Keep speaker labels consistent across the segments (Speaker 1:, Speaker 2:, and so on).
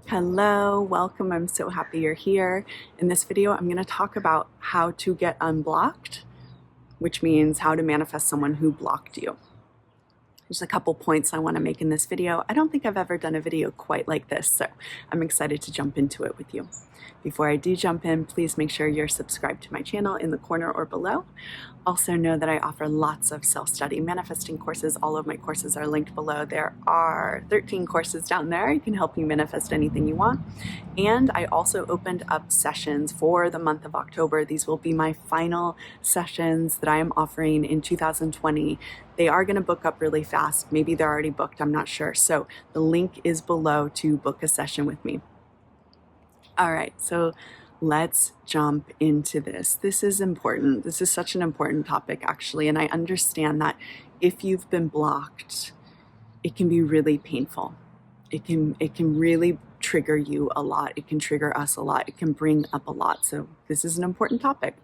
Speaker 1: Hello, welcome. I'm so happy you're here. In this video, I'm going to talk about how to get unblocked, which means how to manifest someone who blocked you. There's a couple points I want to make in this video. I don't think I've ever done a video quite like this, so I'm excited to jump into it with you. Before I do jump in, please make sure you're subscribed to my channel in the corner or below. Also know that I offer lots of self-study manifesting courses. All of my courses are linked below. There are 13 courses down there. I can help you manifest anything you want. And I also opened up sessions for the month of October. These will be my final sessions that I am offering in 2020. They are going to book up really fast. Maybe they're already booked, I'm not sure. So the link is below to book a session with me. All right, so let's jump into this. This is important. This is such an important topic, actually, and I understand that if you've been blocked, it can be really painful. It can really trigger you a lot. It can trigger us a lot. It can bring up a lot. So this is an important topic.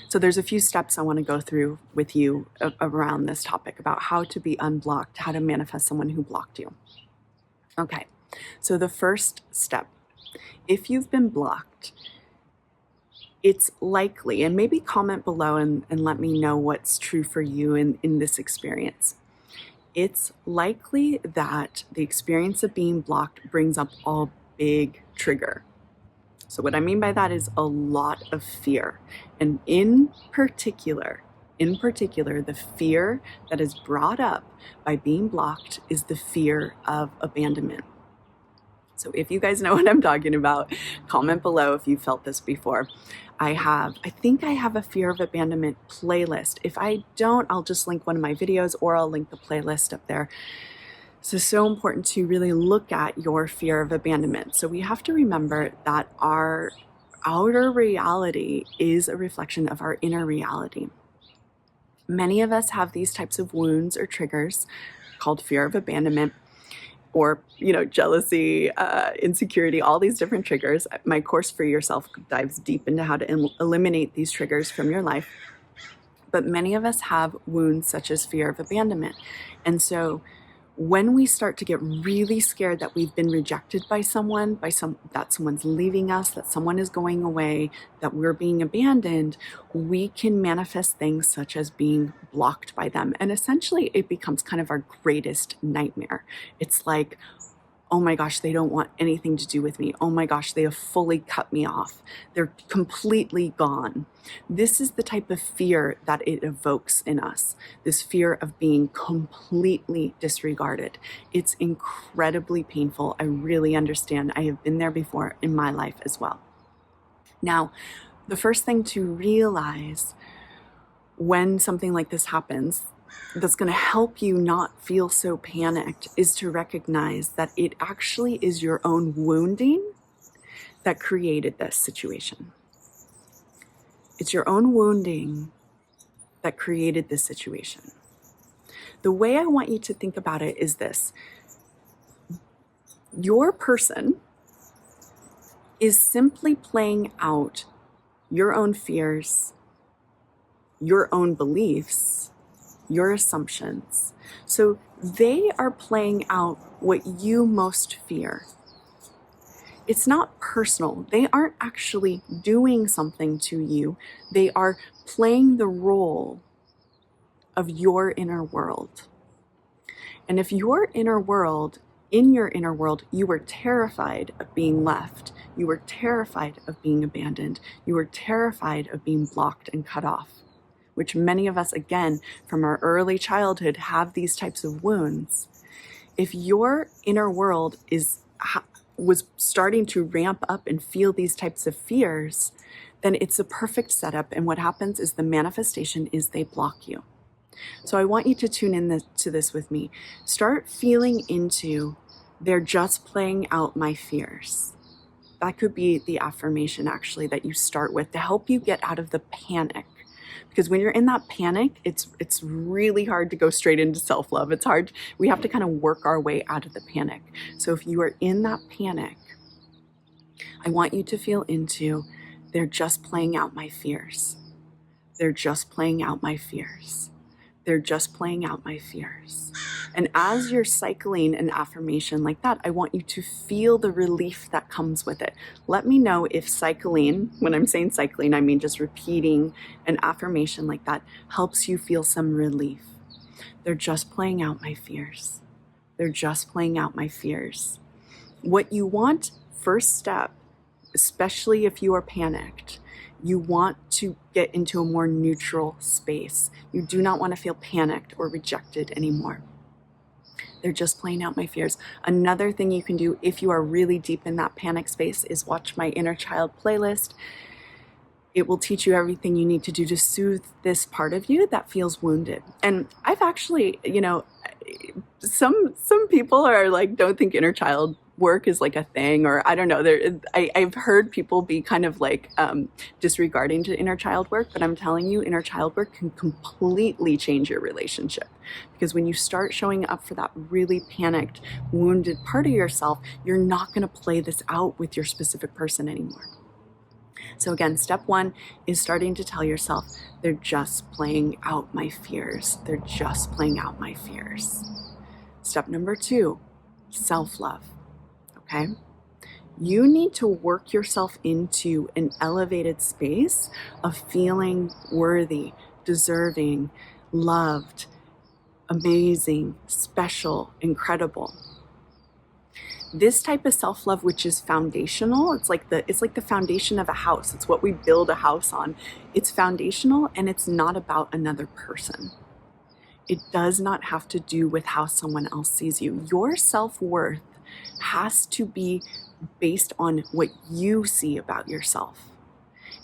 Speaker 1: So there's a few steps I want to go through with you around this topic about how to be unblocked, how to manifest someone who blocked you. Okay, so the first step, if you've been blocked, it's likely, and maybe comment below and let me know what's true for you in this experience. It's likely that the experience of being blocked brings up a big trigger. So what I mean by that is a lot of fear. And in particular, the fear that is brought up by being blocked is the fear of abandonment. So if you guys know what I'm talking about, comment below if you felt this before. I think I have a fear of abandonment playlist. If I don't, I'll just link one of my videos or I'll link the playlist up there. So important to really look at your fear of abandonment. So we have to remember that our outer reality is a reflection of our inner reality. Many of us have these types of wounds or triggers called fear of abandonment, or, jealousy, insecurity, all these different triggers. My course For Yourself dives deep into how to eliminate these triggers from your life. But many of us have wounds such as fear of abandonment. And so when we start to get really scared that we've been rejected by someone, that someone's leaving us, that someone is going away, that we're being abandoned, we can manifest things such as being blocked by them. And essentially it becomes kind of our greatest nightmare. It's like, oh my gosh, they don't want anything to do with me. Oh my gosh, they have fully cut me off. They're completely gone. This is the type of fear that it evokes in us, this fear of being completely disregarded. It's incredibly painful. I really understand. I have been there before in my life as well. Now, the first thing to realize when something like this happens, that's going to help you not feel so panicked, is to recognize that it actually is your own wounding that created this situation. It's your own wounding that created this situation. The way I want you to think about it is this. Your person is simply playing out your own fears, your own beliefs, your assumptions. So they are playing out what you most fear. It's not personal. They aren't actually doing something to you. They are playing the role of your inner world. And if in your inner world, you were terrified of being left, you were terrified of being abandoned, you were terrified of being blocked and cut off, which many of us, again, from our early childhood, have these types of wounds. If your inner world was starting to ramp up and feel these types of fears, then it's a perfect setup. And what happens is the manifestation is they block you. So I want you to tune in to this with me. Start feeling into, they're just playing out my fears. That could be the affirmation, actually, that you start with to help you get out of the panic. Because when you're in that panic, it's really hard to go straight into self-love. It's hard. We have to kind of work our way out of the panic. So if you are in that panic, I want you to feel into, they're just playing out my fears. They're just playing out my fears. They're just playing out my fears. And as you're cycling an affirmation like that, I want you to feel the relief that comes with it. Let me know if cycling, when I'm saying cycling, I mean just repeating an affirmation like that, helps you feel some relief. They're just playing out my fears. They're just playing out my fears. What you want, first step, especially if you are panicked, you want to get into a more neutral space. You do not want to feel panicked or rejected anymore. They're just playing out my fears. Another thing you can do if you are really deep in that panic space is watch my inner child playlist. It will teach you everything you need to do to soothe this part of you that feels wounded. And I've actually, some people are like, don't think inner child work is like a thing, or I don't know. I've heard people be kind of like disregarding to inner child work, but I'm telling you, inner child work can completely change your relationship. Because when you start showing up for that really panicked, wounded part of yourself, you're not going to play this out with your specific person anymore. So again, step one is starting to tell yourself, they're just playing out my fears. They're just playing out my fears. Step number two, self-love. Okay? You need to work yourself into an elevated space of feeling worthy, deserving, loved, amazing, special, incredible. This type of self-love, which is foundational, it's like the foundation of a house. It's what we build a house on. It's foundational, and it's not about another person. It does not have to do with how someone else sees you. Your self-worth has to be based on what you see about yourself.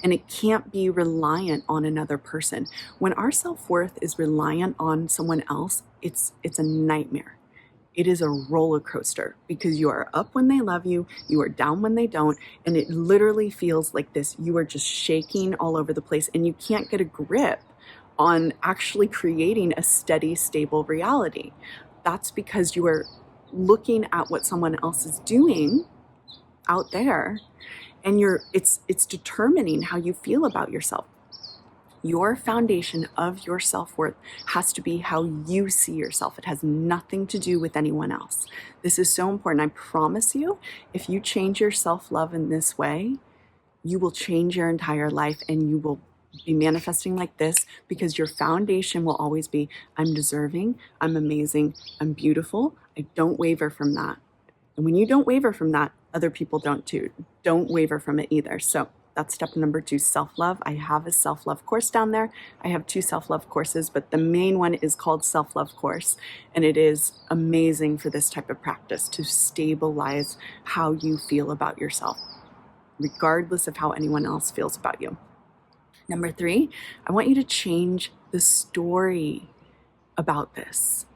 Speaker 1: And it can't be reliant on another person. When our self-worth is reliant on someone else, it's a nightmare. It is a roller coaster, because you are up when they love you, you are down when they don't, and it literally feels like this. You are just shaking all over the place, and you can't get a grip on actually creating a steady, stable reality. That's because you are looking at what someone else is doing out there, and it's determining how you feel about yourself. Your foundation of your self-worth has to be how you see yourself. It has nothing to do with anyone else. This is so important. I promise you, if you change your self-love in this way, you will change your entire life, and you will be manifesting like this, because your foundation will always be, I'm deserving, I'm amazing, I'm beautiful. I don't waver from that. And when you don't waver from that, other people don't too. Don't waver from it either. So that's step number two, self-love. I have a self-love course down there. I have 2 self-love courses, but the main one is called Self-Love Course. And it is amazing for this type of practice to stabilize how you feel about yourself, regardless of how anyone else feels about you. Number 3, I want you to change the story about this.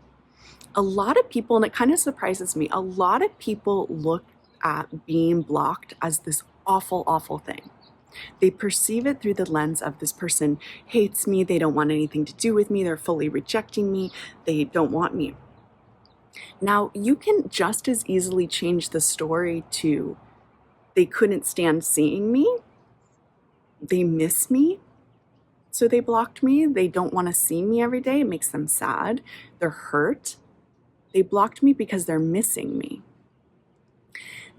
Speaker 1: A lot of people, and it kind of surprises me, a lot of people look at being blocked as this awful, awful thing. They perceive it through the lens of, this person hates me, they don't want anything to do with me, they're fully rejecting me, they don't want me. Now, you can just as easily change the story to, they couldn't stand seeing me, they miss me, so they blocked me, they don't want to see me every day, it makes them sad, they're hurt, they blocked me because they're missing me.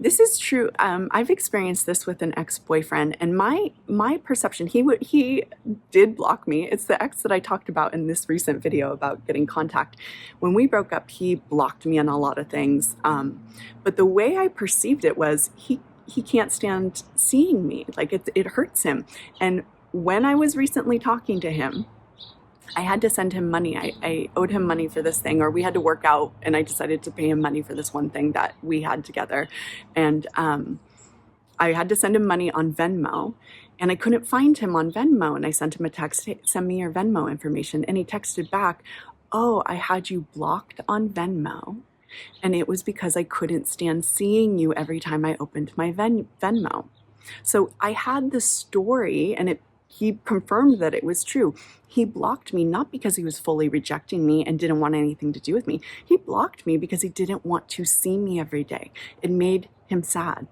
Speaker 1: This is true. I've experienced this with an ex-boyfriend, and my perception, he did block me. It's the ex that I talked about in this recent video about getting contact. When we broke up, he blocked me on a lot of things. But the way I perceived it was he can't stand seeing me. Like it hurts him. And when I was recently talking to him, I had to send him money. I owed him money for this thing, or we had to work out, and I decided to pay him money for this one thing that we had together. And I had to send him money on Venmo, and I couldn't find him on Venmo. And I sent him a text, hey, send me your Venmo information. And he texted back, oh, I had you blocked on Venmo. And it was because I couldn't stand seeing you every time I opened my Venmo. So I had this story, and he confirmed that it was true. He blocked me not because he was fully rejecting me and didn't want anything to do with me. He blocked me because he didn't want to see me every day. It made him sad.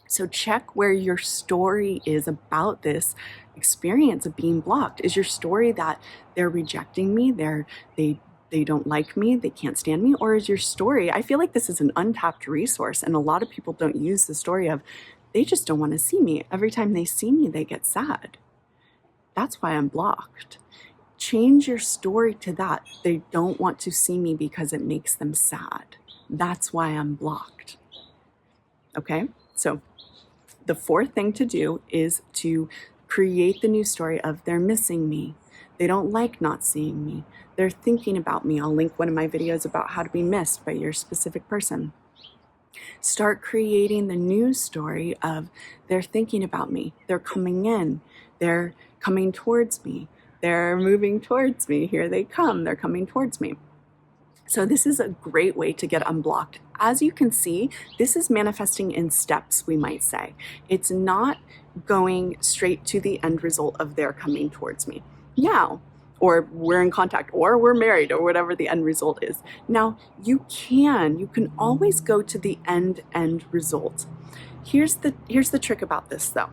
Speaker 1: So check where your story is about this experience of being blocked. Is your story that they're rejecting me, they don't like me, they can't stand me? Or is your story, I feel like this is an untapped resource, and a lot of people don't use the story of, they just don't want to see me. Every time they see me, they get sad. That's why I'm blocked. Change your story to that. They don't want to see me because it makes them sad. That's why I'm blocked. Okay? So the fourth thing to do is to create the new story of, they're missing me. They don't like not seeing me. They're thinking about me. I'll link one of my videos about how to be missed by your specific person. Start creating the new story of, they're thinking about me. They're coming in. They're coming towards me. They're moving towards me. Here they come. They're coming towards me. So this is a great way to get unblocked. As you can see, this is manifesting in steps, we might say. It's not going straight to the end result of they're coming towards me now, or we're in contact, or we're married, or whatever the end result is. Now, you can always go to the end result. Here's the trick about this though.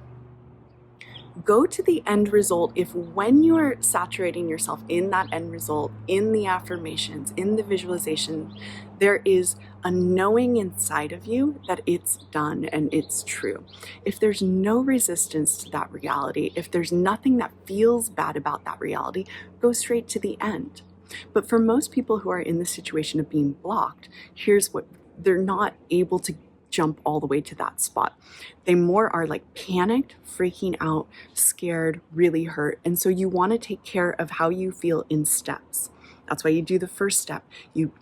Speaker 1: Go to the end result if, when you're saturating yourself in that end result, in the affirmations, in the visualization, there is a knowing inside of you that it's done and it's true. If there's no resistance to that reality, if there's nothing that feels bad about that reality, go straight to the end. But for most people who are in the situation of being blocked, here's what they're not able to jump all the way to that spot. They more are like panicked, freaking out, scared, really hurt. And so you want to take care of how you feel in steps. That's why you do the first step.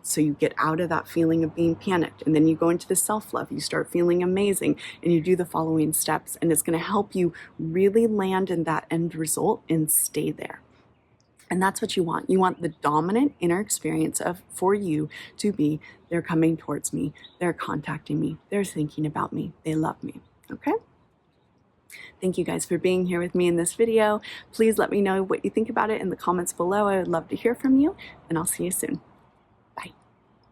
Speaker 1: So you get out of that feeling of being panicked, and then you go into the self-love. You start feeling amazing, and you do the following steps, and it's going to help you really land in that end result and stay there. And that's what you want. You want the dominant inner experience of, for you to be, they're coming towards me, they're contacting me, they're thinking about me, they love me, okay? Thank you guys for being here with me in this video. Please let me know what you think about it in the comments below. I would love to hear from you, and I'll see you soon.